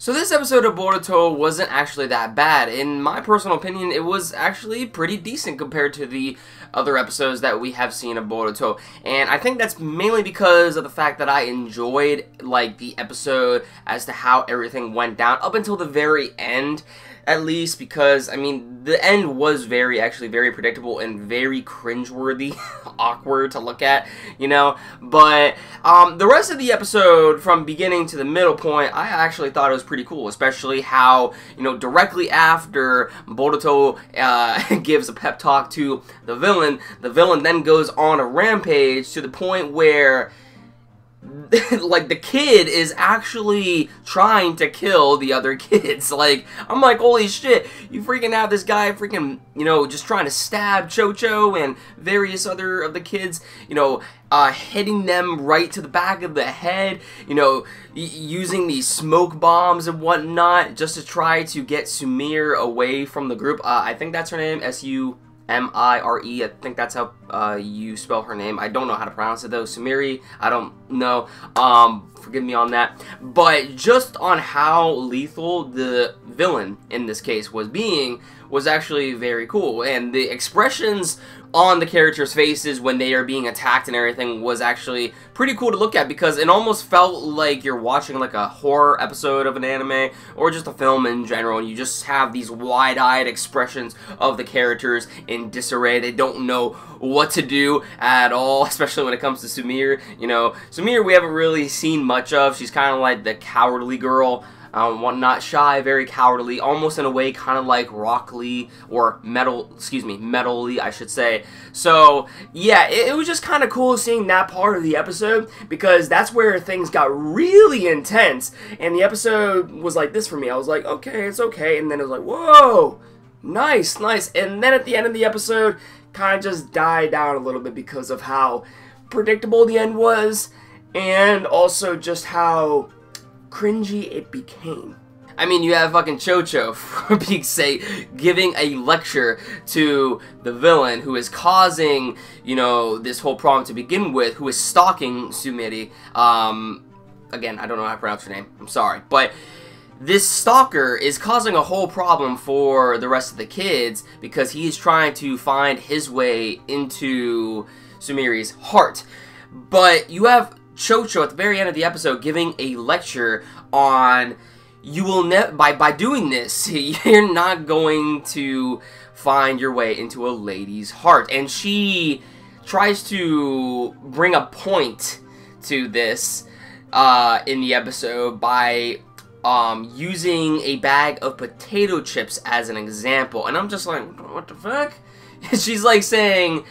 So this episode of Boruto wasn't actually that bad. In my personal opinion, it was actually pretty decent compared to the other episodes that we have seen of Boruto. And I think that's mainly because of the fact that I enjoyed, like, the episode as to how everything went down up until the very end. At least because, I mean, the end was actually very predictable and very cringeworthy, awkward to look at, you know, but the rest of the episode, from beginning to the middle point, I actually thought it was pretty cool, especially how, you know, directly after Boruto gives a pep talk to the villain then goes on a rampage to the point where like, the kid is actually trying to kill the other kids. Like, I'm like, holy shit, you freaking have this guy freaking, you know, just trying to stab Chocho and various other of the kids, you know, hitting them right to the back of the head, you know, using these smoke bombs and whatnot just to try to get Sumire away from the group. I think that's her name, Sumire. I think that's how you spell her name. I don't know how to pronounce it though. Sumire, I don't know. Forgive me on that. But just on how lethal the villain in this case was actually very cool. And the expressions on the characters' faces when they are being attacked and everything was actually pretty cool to look at, because it almost felt like you're watching like a horror episode of an anime or just a film in general, and you just have these wide-eyed expressions of the characters in disarray. They don't know what to do at all, especially when it comes to Sumire. You know, Sumire we haven't really seen much of. She's kind of like the cowardly girl. Not shy, very cowardly, almost in a way kind of like Rock Lee, or Metal Lee, I should say. So, yeah, it was just kind of cool seeing that part of the episode, because that's where things got really intense, and the episode was like this for me. I was like, okay, it's okay, and then it was like, whoa, nice, and then at the end of the episode, kind of just died down a little bit because of how predictable the end was, and also just how cringy it became. I mean, you have fucking Chocho, for peak's sake, giving a lecture to the villain who is causing, you know, this whole problem to begin with, who is stalking Sumire. Again, I don't know how to pronounce her name, I'm sorry, but this stalker is causing a whole problem for the rest of the kids because he is trying to find his way into Sumire's heart. But you have Chocho at the very end of the episode giving a lecture on by doing this, you're not going to find your way into a lady's heart. And she tries to bring a point to this in the episode by using a bag of potato chips as an example. And I'm just like, what the fuck? She's like saying,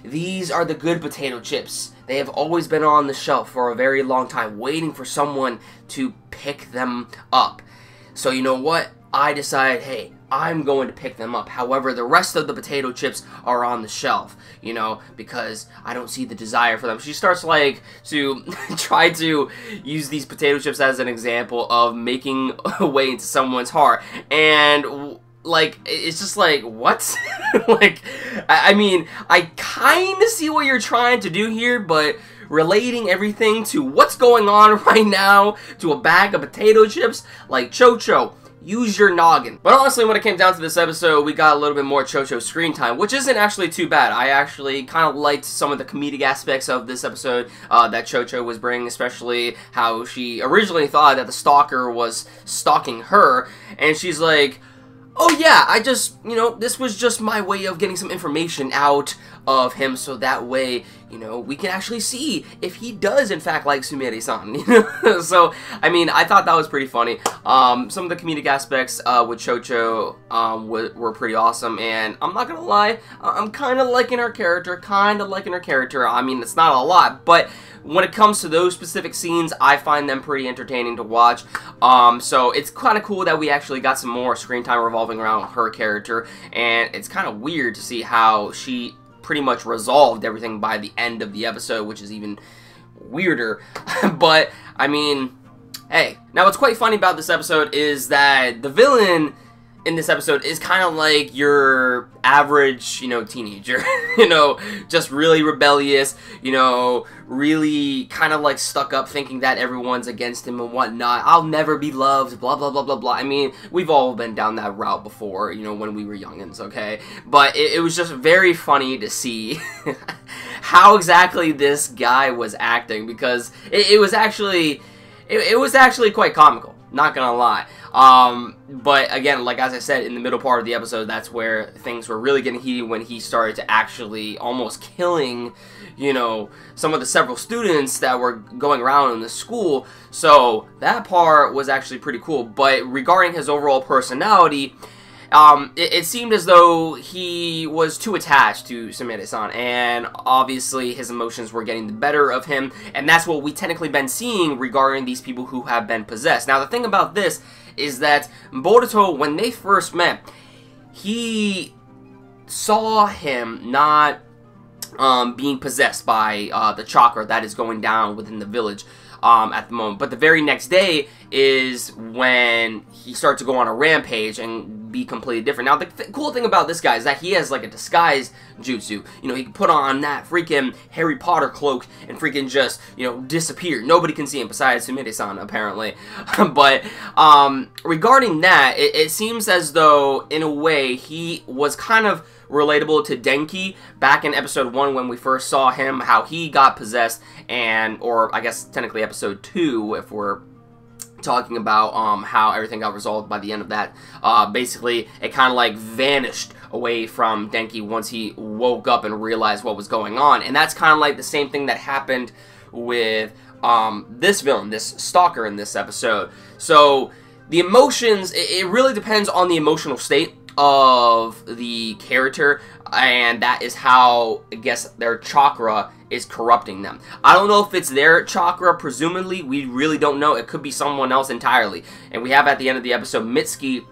these are the good potato chips. They have always been on the shelf for a very long time, waiting for someone to pick them up. So you know what? I decided, hey, I'm going to pick them up. However, the rest of the potato chips are on the shelf, you know, because I don't see the desire for them. She starts, like, to try to use these potato chips as an example of making a way into someone's heart. And like, it's just like, what? Like, I mean, I kind of see what you're trying to do here, but relating everything to what's going on right now to a bag of potato chips, like, Chocho, use your noggin. But honestly, when it came down to this episode, we got a little bit more Chocho screen time, which isn't actually too bad. I actually kind of liked some of the comedic aspects of this episode that Chocho was bringing, especially how she originally thought that the stalker was stalking her, and she's like, oh yeah, I just, you know, this was just my way of getting some information out of him, so that way, you know, we can actually see if he does in fact like Sumire-san, you know? So, I mean, I thought that was pretty funny. Some of the comedic aspects with Chocho were pretty awesome, and I'm not gonna lie, I'm kind of liking her character, I mean, it's not a lot, but when it comes to those specific scenes, I find them pretty entertaining to watch. So it's kind of cool that we actually got some more screen time revolving around her character, and it's kind of weird to see how she pretty much resolved everything by the end of the episode, which is even weirder. But, I mean, hey. Now what's quite funny about this episode is that the villain in this episode is kind of like your average, teenager, just really rebellious, really kind of like stuck up, thinking that everyone's against him and whatnot. I'll never be loved, blah, blah, blah, blah, blah. I mean, we've all been down that route before, when we were youngins, okay? But it was just very funny to see how exactly this guy was acting, because it was actually quite comical, not gonna lie. But again, like as I said, in the middle part of the episode, that's where things were really getting heated, when he started to actually almost killing, some of the several students that were going around in the school. So that part was actually pretty cool. But regarding his overall personality, it seemed as though he was too attached to Sumire-san, and obviously his emotions were getting the better of him, and that's what we technically been seeing regarding these people who have been possessed. Now, the thing about this is that Boruto, when they first met, he saw him not being possessed by the chakra that is going down within the village at the moment. But the very next day is when he starts to go on a rampage and be completely different. Now, the cool thing about this guy is that he has like a disguise jutsu. He can put on that freaking Harry Potter cloak and freaking just, disappear. Nobody can see him besides Sumire-san, apparently. But regarding that, it seems as though, in a way, he was kind of relatable to Denki back in episode 1 when we first saw him, how he got possessed, or I guess technically episode 2 if we're talking about how everything got resolved by the end of that. Basically, it kind of like vanished away from Denki once he woke up and realized what was going on, and that's kind of like the same thing that happened with this villain, this Stalker in this episode. So the emotions, it really depends on the emotional state of the character, and that is how, I guess, their chakra is corrupting them. I don't know if it's their chakra, presumably. We really don't know. It could be someone else entirely. And we have at the end of the episode Mitsuki,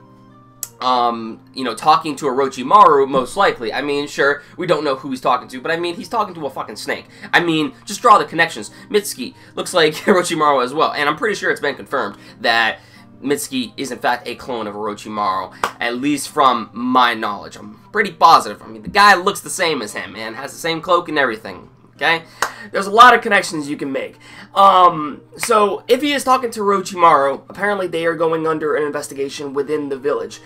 talking to Orochimaru, most likely. I mean, sure, we don't know who he's talking to, but I mean, he's talking to a fucking snake. I mean, just draw the connections. Mitsuki looks like Orochimaru as well, and I'm pretty sure it's been confirmed that Mitsuki is in fact a clone of Orochimaru, at least from my knowledge. I'm pretty positive. I mean, the guy looks the same as him, and has the same cloak and everything, okay? There's a lot of connections you can make. So, if he is talking to Orochimaru, apparently they are going under an investigation within the village.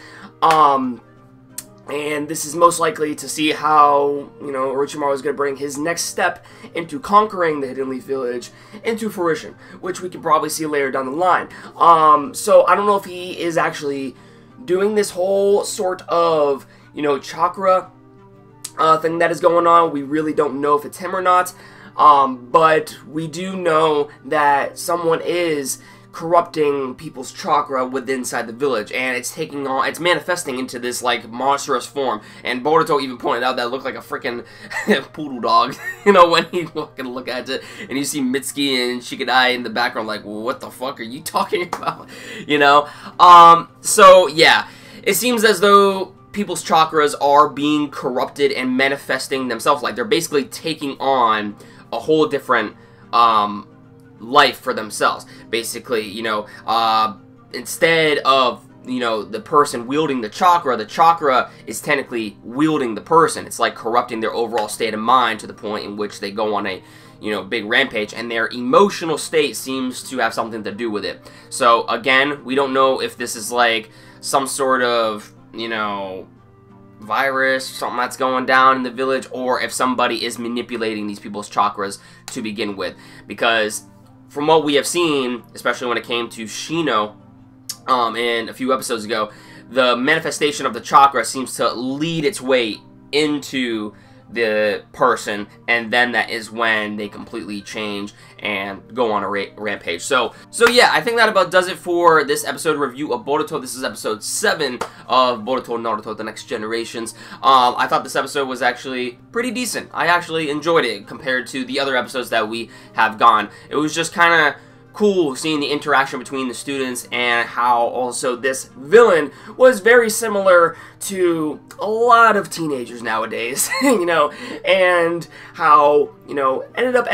And this is most likely to see how, Orochimaru is going to bring his next step into conquering the Hidden Leaf Village into fruition, which we can probably see later down the line. So I don't know if he is actually doing this whole sort of, chakra thing that is going on. We really don't know if it's him or not. But we do know that someone is corrupting people's chakra within inside the village, and it's manifesting into this like monstrous form. And Boruto even pointed out that it looked like a freaking poodle dog, when he look at it, and you see Mitsuki and Shikadai in the background like, what the fuck are you talking about? So yeah, it seems as though people's chakras are being corrupted and manifesting themselves, like they're basically taking on a whole different life for themselves. Basically, instead of, the person wielding the chakra is technically wielding the person. It's like corrupting their overall state of mind to the point in which they go on a, big rampage, and their emotional state seems to have something to do with it. So, again, we don't know if this is like some sort of, virus, something that's going down in the village, or if somebody is manipulating these people's chakras to begin with. Because from what we have seen, especially when it came to Shino in a few episodes ago, the manifestation of the chakra seems to lead its way into the person, and then that is when they completely change and go on a rampage. So yeah, I think that about does it for this episode review of Boruto. This is episode 7 of Boruto Naruto The Next Generations. I thought this episode was actually pretty decent. I actually enjoyed it compared to the other episodes that we have gone. It was just kind of cool seeing the interaction between the students, and how also this villain was very similar to a lot of teenagers nowadays, and how, ended up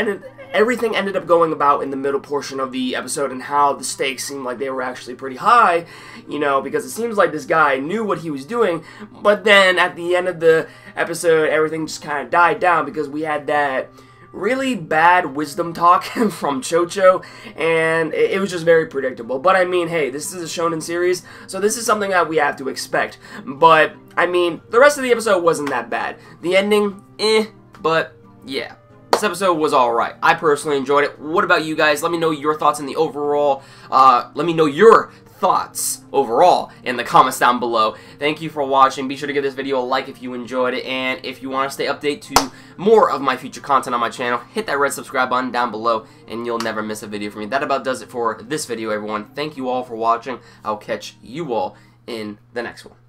everything ended up going about in the middle portion of the episode, and how the stakes seemed like they were actually pretty high, you know, because it seems like this guy knew what he was doing, but then at the end of the episode, everything just kind of died down because we had that really bad wisdom talk from Chocho, and it was just very predictable. But I mean, hey, this is a shonen series, so this is something that we have to expect. But I mean, the rest of the episode wasn't that bad. The ending, but yeah. This episode was alright. I personally enjoyed it. What about you guys? Let me know your thoughts in the overall, let me know your thoughts overall in the comments down below. Thank you for watching. Be sure to give this video a like if you enjoyed it, and if you want to stay updated to more of my future content on my channel, hit that red subscribe button down below and you'll never miss a video from me. That about does it for this video, everyone. Thank you all for watching. I'll catch you all in the next one.